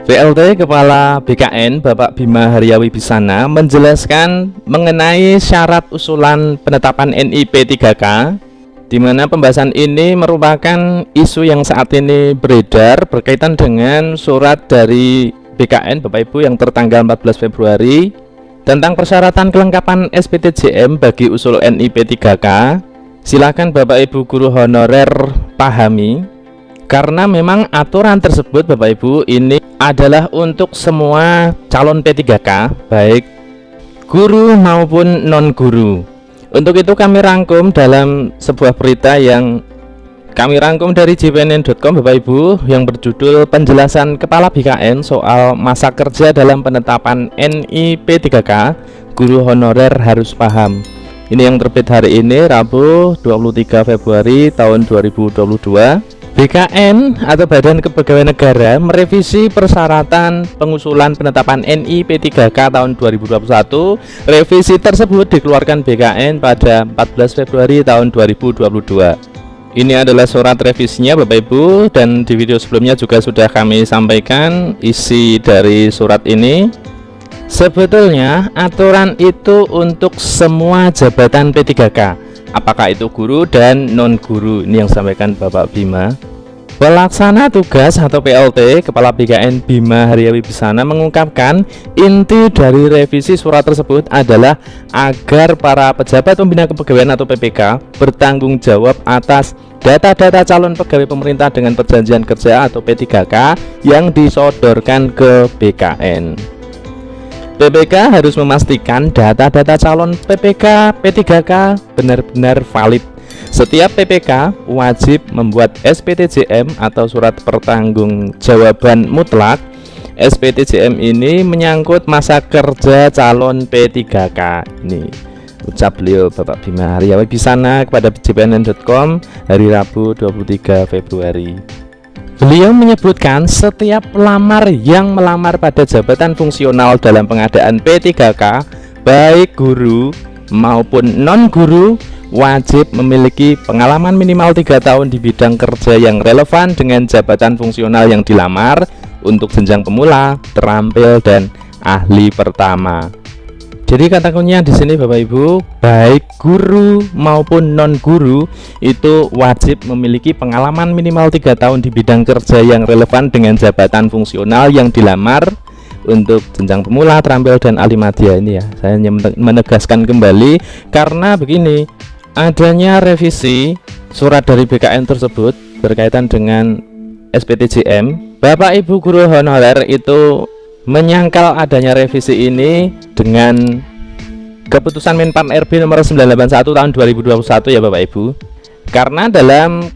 PLT Kepala BKN Bapak Bima Haryawi Bisana menjelaskan mengenai syarat usulan penetapan NIP 3K, di mana pembahasan ini merupakan isu yang saat ini beredar berkaitan dengan surat dari BKN Bapak Ibu yang tertanggal 14 Februari tentang persyaratan kelengkapan SPTJM bagi usul NIP 3K. Silakan Bapak Ibu guru honorer pahami, karena memang aturan tersebut Bapak Ibu ini adalah untuk semua calon P3K, baik guru maupun non guru. Untuk itu kami rangkum dalam sebuah berita yang kami rangkum dari jpnn.com Bapak Ibu, yang berjudul penjelasan Kepala BKN soal masa kerja dalam penetapan NIP 3K, guru honorer harus paham. Ini yang terbit hari ini Rabu 23 Februari tahun 2022. BKN atau Badan Kepegawaian Negara merevisi persyaratan pengusulan penetapan NIP 3K tahun 2021. Revisi tersebut dikeluarkan BKN pada 14 Februari tahun 2022. Ini adalah surat revisinya Bapak Ibu, dan di video sebelumnya juga sudah kami sampaikan isi dari surat ini. Sebetulnya aturan itu untuk semua jabatan P3K, apakah itu guru dan non guru. Ini yang disampaikan Bapak Bima. Pelaksana tugas atau PLT Kepala BKN Bima Haryawi Bisana mengungkapkan inti dari revisi surat tersebut adalah agar para pejabat pembina kepegawaian atau PPK bertanggung jawab atas data-data calon pegawai pemerintah dengan perjanjian kerja atau P3K yang disodorkan ke BKN. PPK harus memastikan data-data calon PPK P3K benar-benar valid. Setiap PPK wajib membuat SPTJM atau surat pertanggungjawaban mutlak. SPTJM ini menyangkut masa kerja calon P3K. Ini ucap beliau Bapak Bima Haryawi Bisana kepada jpnn.com hari Rabu 23 Februari. Beliau menyebutkan setiap pelamar yang melamar pada jabatan fungsional dalam pengadaan P3K, baik guru maupun non guru, wajib memiliki pengalaman minimal 3 tahun di bidang kerja yang relevan dengan jabatan fungsional yang dilamar untuk jenjang pemula, terampil, dan ahli pertama. Jadi kata kuncinya di sini Bapak Ibu, baik guru maupun non guru itu wajib memiliki pengalaman minimal 3 tahun di bidang kerja yang relevan dengan jabatan fungsional yang dilamar untuk jenjang pemula, terampil, dan ahli madya. Ini ya, saya hanya menegaskan kembali karena begini, adanya revisi surat dari BKN tersebut berkaitan dengan SPTJM. Bapak Ibu guru honorer itu menyangkal adanya revisi ini dengan keputusan Menpan RB nomor 981 tahun 2021 ya Bapak Ibu. Karena dalam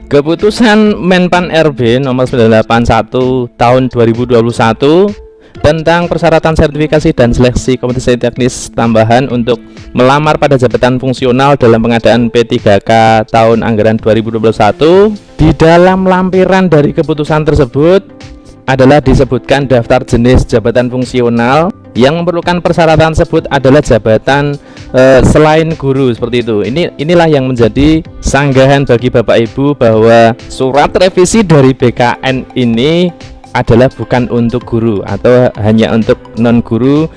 keputusan Menpan RB nomor 981 tahun 2021 tentang persyaratan sertifikasi dan seleksi kompetensi teknis tambahan untuk melamar pada jabatan fungsional dalam pengadaan P3K tahun anggaran 2021, di dalam lampiran dari keputusan tersebut adalah disebutkan daftar jenis jabatan fungsional yang memerlukan persyaratan tersebut adalah jabatan selain guru, seperti itu. Inilah yang menjadi sanggahan bagi Bapak Ibu bahwa surat revisi dari BKN ini adalah bukan untuk guru atau hanya untuk non guru,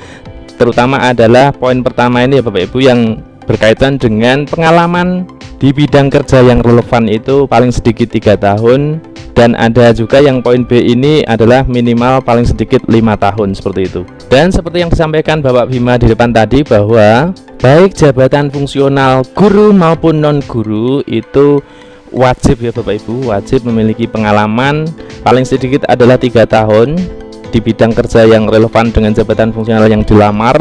terutama adalah poin pertama ini ya Bapak Ibu yang berkaitan dengan pengalaman di bidang kerja yang relevan itu paling sedikit 3 tahun, dan ada juga yang poin B ini adalah minimal paling sedikit 5 tahun, seperti itu. Dan seperti yang disampaikan Bapak Bima di depan tadi, bahwa baik jabatan fungsional guru maupun non guru itu wajib ya Bapak Ibu, wajib memiliki pengalaman paling sedikit adalah 3 tahun di bidang kerja yang relevan dengan jabatan fungsional yang dilamar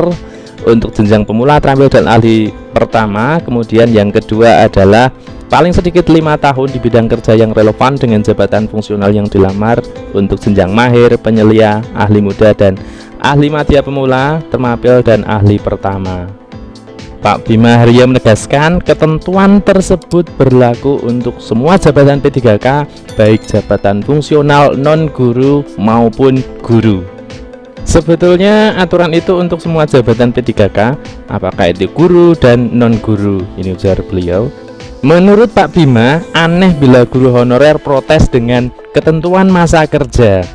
untuk jenjang pemula, terampil, dan ahli pertama. Kemudian yang kedua adalah paling sedikit 5 tahun di bidang kerja yang relevan dengan jabatan fungsional yang dilamar untuk jenjang mahir, penyelia, ahli muda, dan ahli madya pemula, termapil, dan ahli pertama. Pak Bima Haryawi menegaskan ketentuan tersebut berlaku untuk semua jabatan P3K, baik jabatan fungsional, non guru maupun guru. Sebetulnya aturan itu untuk semua jabatan P3K, apakah itu guru dan non guru. Ini ujar beliau. Menurut Pak Bima, aneh bila guru honorer protes dengan ketentuan masa kerja.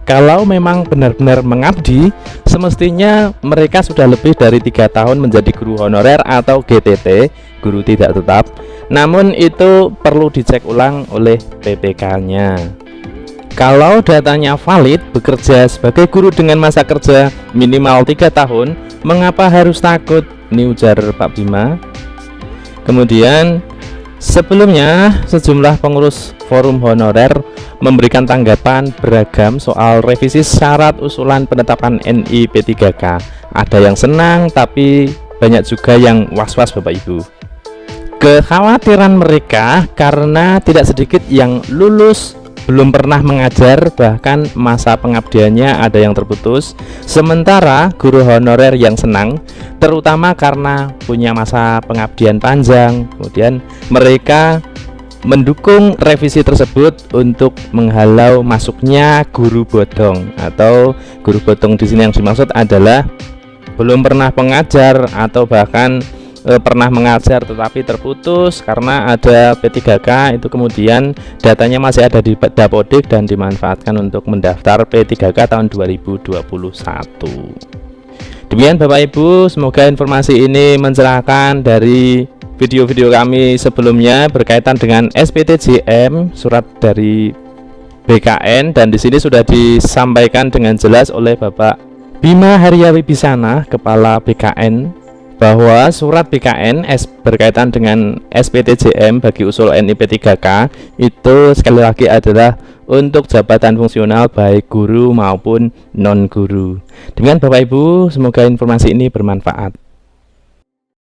Kalau memang benar-benar mengabdi, semestinya mereka sudah lebih dari 3 tahun menjadi guru honorer atau GTT, guru tidak tetap. Namun itu perlu dicek ulang oleh PPK-nya. Kalau datanya valid, bekerja sebagai guru dengan masa kerja minimal 3 tahun, mengapa harus takut? Ini ujar Pak Bima. Kemudian sebelumnya sejumlah pengurus forum honorer memberikan tanggapan beragam soal revisi syarat usulan penetapan NIP 3K. Ada yang senang, tapi banyak juga yang was-was Bapak Ibu. Kekhawatiran mereka karena tidak sedikit yang lulus belum pernah mengajar, bahkan masa pengabdiannya ada yang terputus. Sementara guru honorer yang senang, terutama karena punya masa pengabdian panjang. Kemudian mereka mendukung revisi tersebut untuk menghalau masuknya guru bodong, atau guru bodong di sini yang dimaksud adalah belum pernah mengajar atau bahkan pernah mengajar tetapi terputus karena ada P3K, itu kemudian datanya masih ada di Dapodik dan dimanfaatkan untuk mendaftar P3K tahun 2021. Demikian Bapak Ibu, semoga informasi ini mencerahkan. Dari video-video kami sebelumnya berkaitan dengan SPTJM, surat dari BKN, dan di sini sudah disampaikan dengan jelas oleh Bapak Bima Haryawi Bisana, Kepala BKN, bahwa surat BKN berkaitan dengan SPTJM bagi usul NIP 3K itu sekali lagi adalah untuk jabatan fungsional baik guru maupun non-guru. Demikian Bapak Ibu, semoga informasi ini bermanfaat.